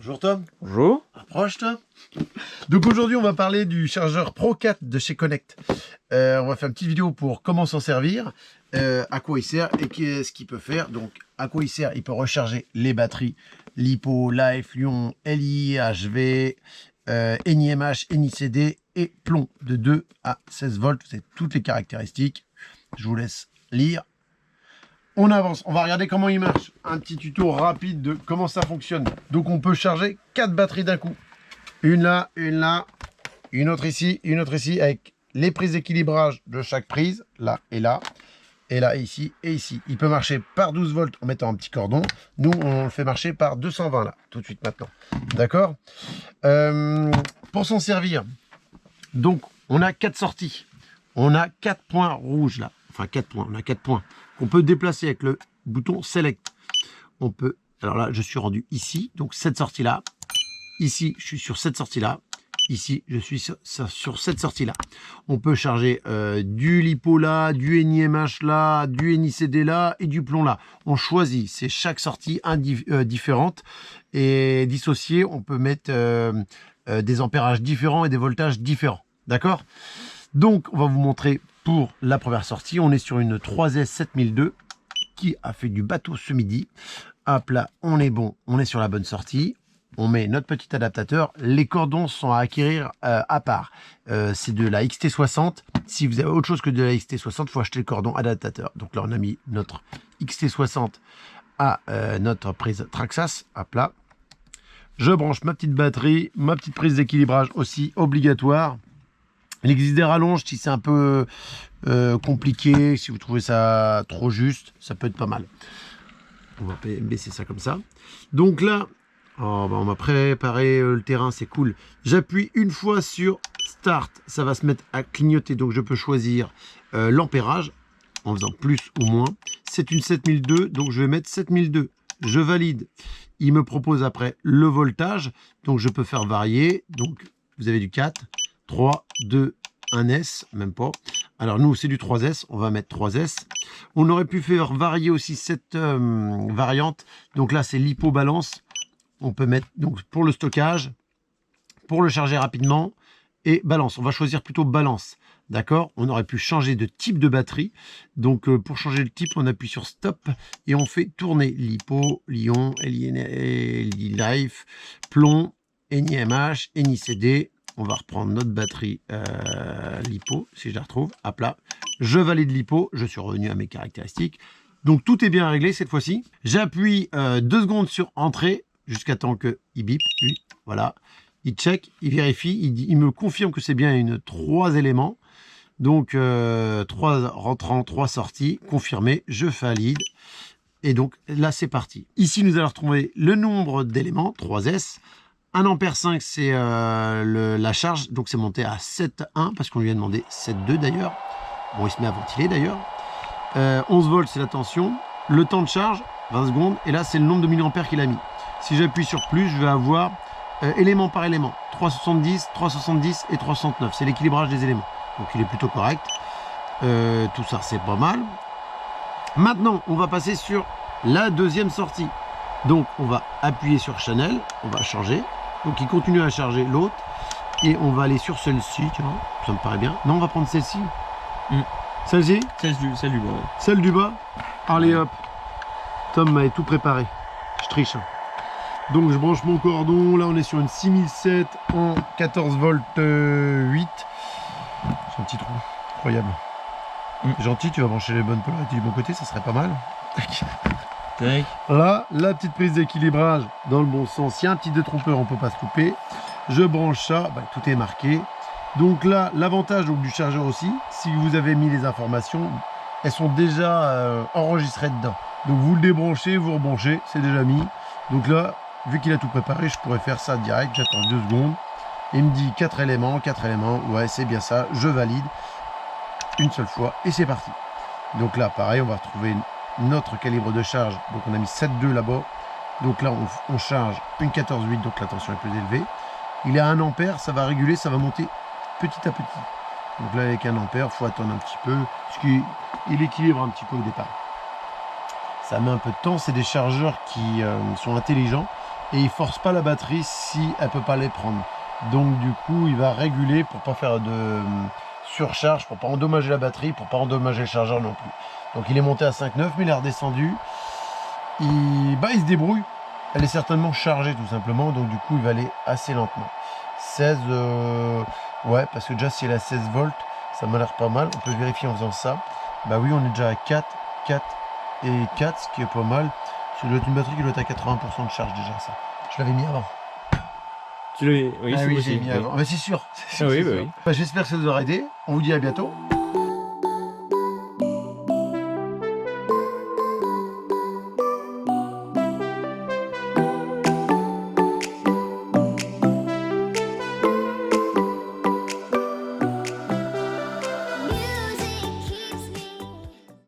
Bonjour Tom. Bonjour. Approche Tom. Donc aujourd'hui on va parler du chargeur Pro 4 de chez Connect. On va faire une petite vidéo pour comment s'en servir, à quoi il sert et qu'est-ce qu'il peut faire. Donc à quoi il sert? Il peut recharger les LiPo, Life, Lion, Li, HV, NiMH, NiCd et plomb de 2 à 16 volts. C'est toutes les caractéristiques. Je vous laisse lire. On avance, on va regarder comment il marche. Un petit tuto rapide de comment ça fonctionne. Donc on peut charger 4 batteries d'un coup. Une là, une autre ici, avec les prises d'équilibrage de chaque prise, là, et là ici et ici. Il peut marcher par 12 volts en mettant un petit cordon. Nous, on le fait marcher par 220 là, tout de suite maintenant. D'accord. Pour s'en servir, donc on a 4 sorties. On a 4 points rouges là. Enfin 4 points, on a 4 points qu'on peut déplacer avec le bouton Select. On peut, alors là je suis rendu ici, donc cette sortie là. Ici je suis sur cette sortie là. Ici je suis sur cette sortie là. On peut charger du LiPo là, du NiMH là, du NiCd là et du plomb là. On choisit, c'est chaque sortie différente et dissociée. On peut mettre des ampérages différents et des voltages différents. D'accord? Donc on va vous montrer. Pour la première sortie, on est sur une 3S 7002 qui a fait du bateau ce midi. Hop là, on est bon, on est sur la bonne sortie. On met notre petit adaptateur. Les cordons sont à acquérir à part. C'est de la XT60. Si vous avez autre chose que de la XT60, il faut acheter le cordon adaptateur. Donc là, on a mis notre XT60 à notre prise Traxxas. Hop là. Je branche ma petite batterie, ma petite prise d'équilibrage aussi obligatoire. Il existe des rallonges si c'est un peu compliqué, si vous trouvez ça trop juste, ça peut être pas mal. On va baisser ça comme ça. Donc là, on m'a préparé le terrain, c'est cool. J'appuie une fois sur Start, ça va se mettre à clignoter. Donc je peux choisir l'ampérage en faisant plus ou moins. C'est une 7002, donc je vais mettre 7002. Je valide. Il me propose après le voltage, donc je peux faire varier. Donc vous avez du 4. 3, 2, 1S, même pas. Alors nous, c'est du 3S, on va mettre 3S. On aurait pu faire varier aussi cette variante. Donc là, c'est LiPo balance. On peut mettre donc pour le stockage, pour le charger rapidement et balance. On va choisir plutôt balance. D'accord? On aurait pu changer de type de batterie. Donc pour changer le type, on appuie sur stop et on fait tourner LiPo, Lion, Life, plomb, NiMH, NiCd. On va reprendre notre batterie LiPo, si je la retrouve. Hop là. Je valide LiPo. Je suis revenu à mes caractéristiques. Donc, tout est bien réglé cette fois-ci. J'appuie 2 secondes sur Entrée jusqu'à temps qu'il bip. Lui, voilà. Il check, il vérifie. Il me confirme que c'est bien une 3 éléments. Donc, 3 rentrants, 3 sorties. Confirmé. Je valide. Et donc, là, c'est parti. Ici, nous allons retrouver le nombre d'éléments, 3S. 1 ampère 5, c'est la charge, donc c'est monté à 7,1 parce qu'on lui a demandé 7,2 d'ailleurs. Bon, il se met à ventiler d'ailleurs. 11 volts, c'est la tension. Le temps de charge, 20 secondes. Et là, c'est le nombre de milliampères qu'il a mis. Si j'appuie sur plus, je vais avoir élément par élément. 370, 370 et 369. C'est l'équilibrage des éléments. Donc, il est plutôt correct. Tout ça, c'est pas mal. Maintenant, on va passer sur la deuxième sortie. Donc, on va appuyer sur Channel. On va changer. Donc, il continue à charger l'autre. Et on va aller sur celle-ci. Tiens, ça me paraît bien. Non, on va prendre celle-ci. Celle-ci? Celle du bas. Ouais. Celle du bas? Allez hop. Tom m'avait tout préparé. Je triche. Donc, je branche mon cordon. Là, on est sur une 6007 en 14 volts 8. C'est un petit trou. Incroyable. Gentil, tu vas brancher les bonnes polarités du bon côté. Ça serait pas mal. Tac. Là, la petite prise d'équilibrage dans le bon sens. Il y a un petit détrompeur, on ne peut pas se couper. Je branche ça, tout est marqué. Donc là, l'avantage du chargeur aussi, si vous avez mis les informations, elles sont déjà enregistrées dedans. Donc vous le débranchez, vous rebranchez, c'est déjà mis. Donc là, vu qu'il a tout préparé, je pourrais faire ça direct. J'attends 2 secondes. Il me dit 4 éléments, ouais, c'est bien ça. Je valide une seule fois et c'est parti. Donc là, pareil, on va retrouver notre calibre de charge. Donc on a mis 7,2 là-bas. Donc là, on charge une 14,8, donc la tension est plus élevée. Il est à 1 ampère, ça va réguler, ça va monter petit à petit. Donc là, avec 1 ampère, il faut attendre un petit peu, parce qu'il équilibre un petit peu au départ. Ça met un peu de temps, c'est des chargeurs qui sont intelligents. et il force pas la batterie si elle peut pas les prendre. Donc du coup il va réguler pour pas faire de surcharge, pour pas endommager la batterie, pour pas endommager le chargeur non plus. Donc il est monté à 5,9 mais il est redescendu. Il se débrouille. Elle est certainement chargée tout simplement, donc du coup il va aller assez lentement. 16, ouais, parce que déjà si elle a 16 volts, ça m'a l'air pas mal. On peut vérifier en faisant ça. Bah oui, on est déjà à 4, 4 et 4, ce qui est pas mal. Ça doit être une batterie qui doit être à 80% de charge déjà, ça. Je l'avais mis avant. Tu l'as... Oui, Ah c'est oui, possible. j'ai mis avant. Mais c'est sûr. Ah oui, bah oui. Bah, j'espère que ça vous aura aidé. On vous dit à bientôt.